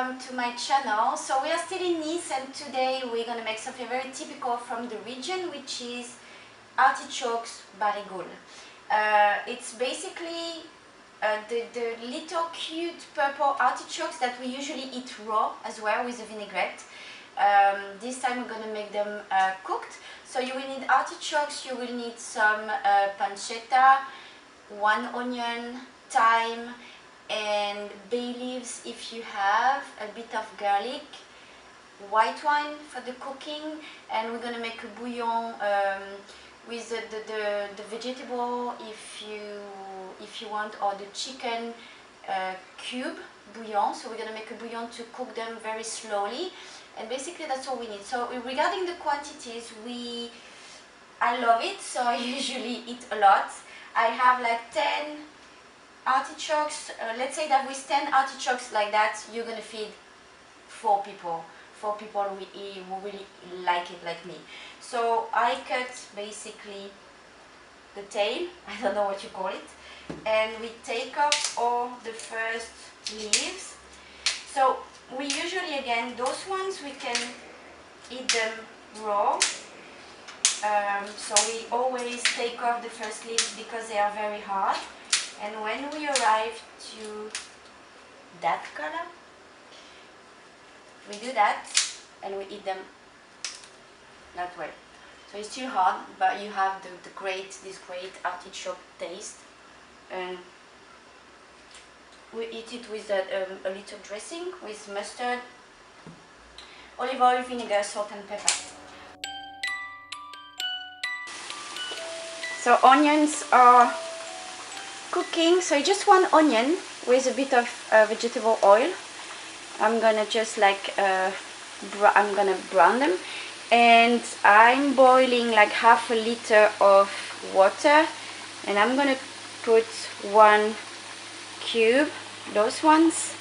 welcome to my channel. So we are still in Nice and today we're going to make something very typical from the region, which is artichokes barigoule. It's basically the little cute purple artichokes that we usually eat raw as well with a vinaigrette. This time we're going to make them cooked. So you will need artichokes, you will need some pancetta, 1 onion, thyme, and bay leaves if you have, a bit of garlic, white wine for the cooking, and we're going to make a bouillon with the vegetable if you want, or the chicken cube bouillon. So we're going to make a bouillon to cook them very slowly, and basically that's all we need. So regarding the quantities, I love it, so I usually eat a lot. I have like 10 artichokes. Let's say that with 10 artichokes like that, you're gonna feed 4 people. 4 people who really like it like me. So I cut basically the tail, I don't know what you call it, and we take off all the first leaves. So we usually, again, those ones we can eat them raw. So we always take off the first leaves because they are very hard. And when we arrive to that color, we do that and we eat them that way. So it's still hard, but you have this great artichoke taste. And we eat it with a little dressing with mustard, olive oil, vinegar, salt and pepper. So onions are cooking, so just 1 onion with a bit of vegetable oil. I'm gonna just like I'm gonna brown them, and I'm boiling like half a liter of water, and I'm gonna put 1 cube. Those ones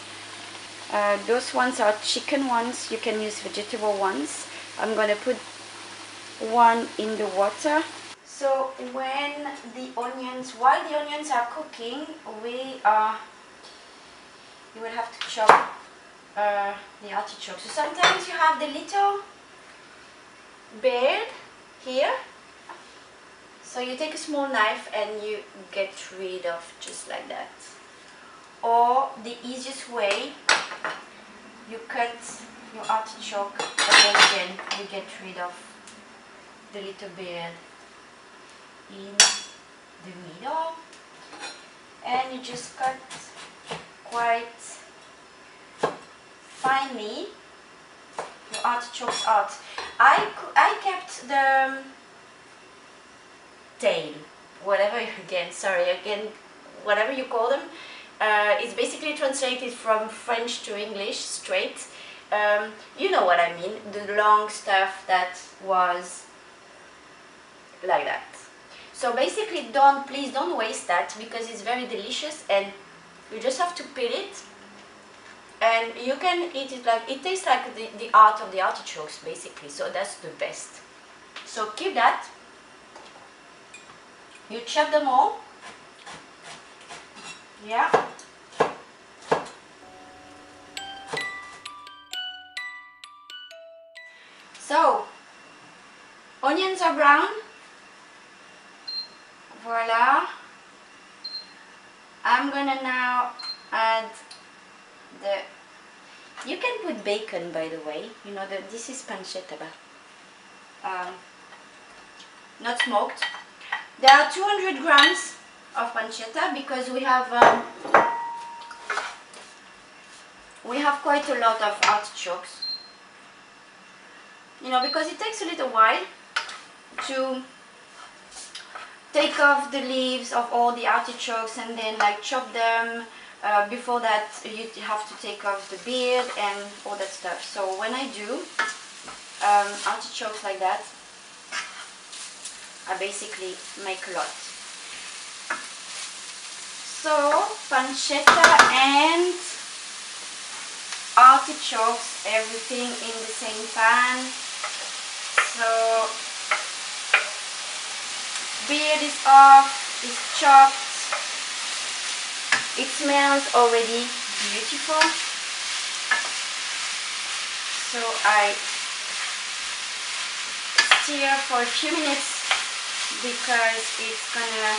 are chicken ones. You can use vegetable ones. I'm gonna put 1 in the water. So while the onions are cooking, you will have to chop the artichoke. So sometimes you have the little beard here. So you take a small knife and you get rid of just like that. Or the easiest way, you cut your artichoke and then again you get rid of the little beard in the middle, and you just cut quite finely your artichokes out. I kept the tail, whatever you call them. It's basically translated from French to English straight. You know what I mean, the long stuff that was like that. So basically please don't waste that, because it's very delicious and you just have to peel it and you can eat it like, it tastes like the art of the artichokes basically, so that's the best. So keep that. You chop them all. Yeah. So onions are brown. Voila. I'm gonna now add you can put bacon, by the way, you know that this is pancetta, but not smoked. There are 200 grams of pancetta because we have quite a lot of artichokes, you know, because it takes a little while to take off the leaves of all the artichokes and then like chop them. Before that you have to take off the beard and all that stuff. So when I do artichokes like that, I basically make a lot. So pancetta and artichokes, everything in the same pan. So beard is off, it's chopped. It smells already beautiful. So I stir for a few minutes because it's gonna,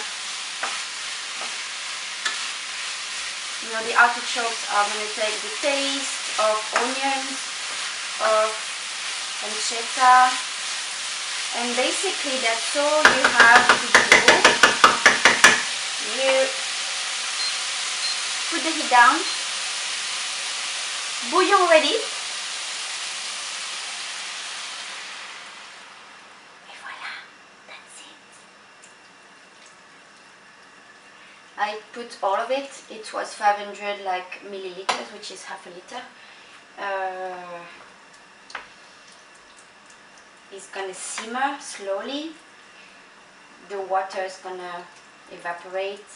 you know, the artichokes are gonna take the taste of onions, of pancetta, and basically that's all you have to do. You put the heat down, bouillon ready. Et voilà, that's it. I put all of it. It was 500 milliliters, which is half a liter. It's gonna simmer slowly. The water is gonna evaporate.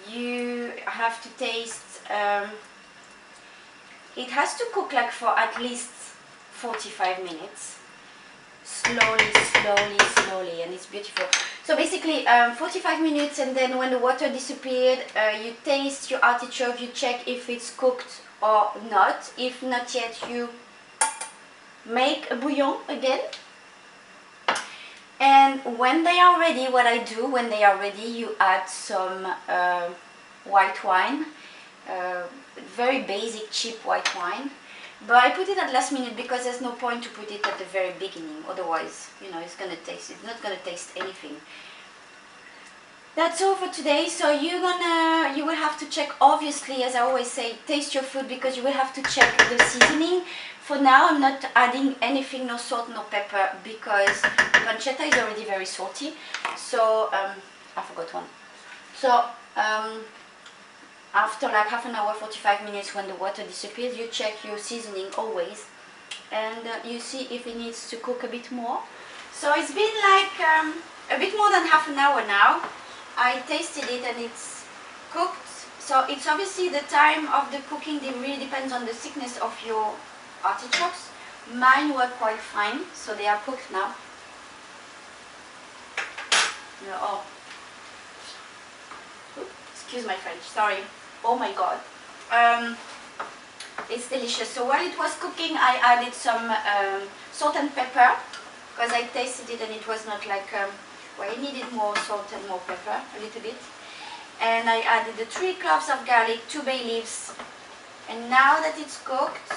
You have to taste. It has to cook like for at least 45 minutes. Slowly, slowly, slowly, and it's beautiful. So basically 45 minutes, and then when the water disappeared, you taste your artichoke, you check if it's cooked or not. If not yet, you make a bouillon again. And when they are ready, what I do when they are ready, you add some white wine, very basic cheap white wine. But I put it at last minute because there's no point to put it at the very beginning. Otherwise, you know, it's not gonna taste anything. That's all for today. So you will have to check, obviously, as I always say, taste your food, because you will have to check the seasoning. For now, I'm not adding anything, no salt, no pepper, because the pancetta is already very salty. So I forgot one. So after like half an hour, 45 minutes, when the water disappears, you check your seasoning always, and you see if it needs to cook a bit more. So it's been like a bit more than half an hour now. I tasted it and it's cooked. So it's obviously the time of the cooking, it really depends on the thickness of your artichokes. Mine were quite fine, so they are cooked now. Oh, excuse my French, sorry. Oh my god. It's delicious. So while it was cooking, I added some salt and pepper, because I tasted it and it was not like, well, it needed more salt and more pepper, a little bit. And I added the 3 cloves of garlic, 2 bay leaves. And now that it's cooked,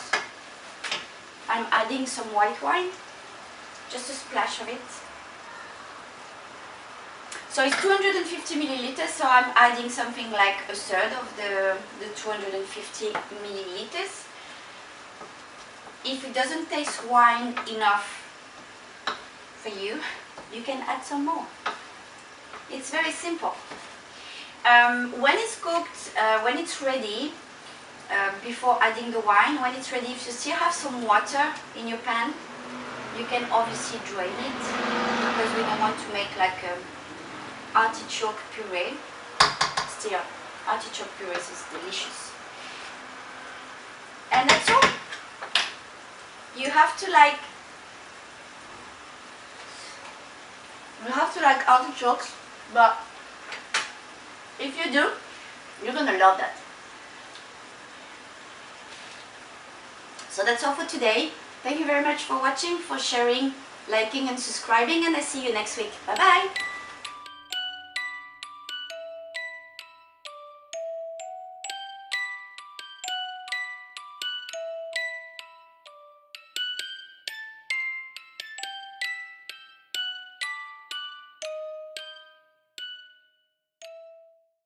I'm adding some white wine, just a splash of it. So it's 250 milliliters, so I'm adding something like a third of the 250 milliliters. If it doesn't taste wine enough for you, you can add some more. It's very simple. When it's cooked, when it's ready, before adding the wine, when it's ready, if you still have some water in your pan, you can obviously drain it, because we don't want to make like artichoke puree. Still, artichoke puree is delicious. And that's all. You have to like artichokes, but if you do, you're gonna love that. So that's all for today. Thank you very much for watching, for sharing, liking and subscribing, and I see you next week. Bye bye.